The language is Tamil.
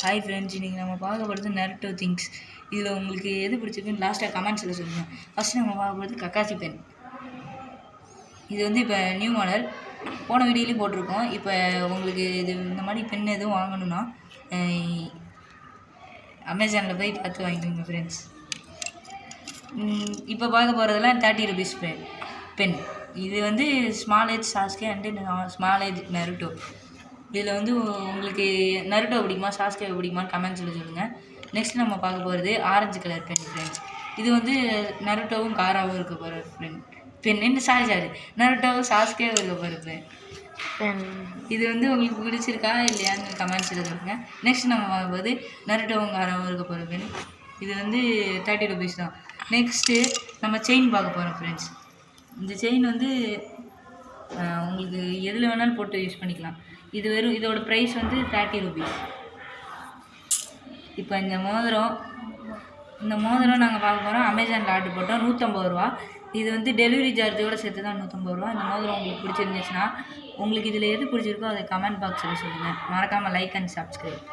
ஹாய் ஃப்ரெண்ட்ஸ், இன்றைக்கி நம்ம பார்க்க போகிறது நருட்டோ திங்ஸ். இதில் உங்களுக்கு எது பிடிச்சிருக்குன்னு லாஸ்ட்டாக கமெண்ட்ஸில் சொல்லுங்கள். ஃபஸ்ட்டு நம்ம பார்க்க போகிறது கக்காசி பென். இது வந்து இப்போ நியூ மாடல், போன வீடியோலையும் போட்டிருக்கோம். இப்போ உங்களுக்கு இது இந்த மாதிரி பென் எதுவும் வாங்கணுன்னா அமேசானில் போய் பார்த்து வாங்கிக்கோங்க ஃப்ரெண்ட்ஸ். இப்போ பார்க்க போகிறதெல்லாம் 30 rupees பென். இது வந்து small age Sasuke and small age Naruto. இதில் வந்து உங்களுக்கு நருட்டோ பிடிக்குமா சாஸ்கே பிடிக்குமான்னு கமெண்ட்ஸில் சொல்லுங்கள். நெக்ஸ்ட் நம்ம பார்க்க போகிறது ஆரஞ்சு கலர் பென் ஃப்ரெண்ட்ஸ். இது வந்து நருட்டோவும் காராவும் இருக்க போகிற பென் சாரி நருட்டோவும் சாஸ்கேவும் இருக்க போகிற பென். இது வந்து உங்களுக்கு பிடிச்சிருக்கா இல்லையான்னு கமெண்ட்ஸில் சொல்லுங்கள். நெக்ஸ்ட் நம்ம பார்க்கும்போது நருட்டோவும் காராவும் இருக்க போகிற பென். இது வந்து 30 rupees தான். நெக்ஸ்ட்டு நம்ம செயின் பார்க்க போகிறோம் ஃப்ரெண்ட்ஸ். இந்த செயின் வந்து உங்களுக்கு எதில் வேணாலும் போட்டு யூஸ் பண்ணிக்கலாம். இது வெறும் இதோட ப்ரைஸ் வந்து 30 rupees. இப்போ இந்த மோதிரம் நாங்கள் பார்க்க போகிறோம். அமேசானில் ஆர்டர் போட்டோம், 150 ரூபா. இது வந்து டெலிவரி சார்ஜோடு சேர்த்து தான் 150 ரூபா. இந்த மோதிரம் உங்களுக்கு பிடிச்சிருந்துச்சுன்னா, உங்களுக்கு இதில் எது பிடிச்சிருக்கோ அதை கமெண்ட் பாக்ஸில் சொல்லுங்கள். மறக்காமல் லைக் அண்ட் சப்ஸ்கிரைப்.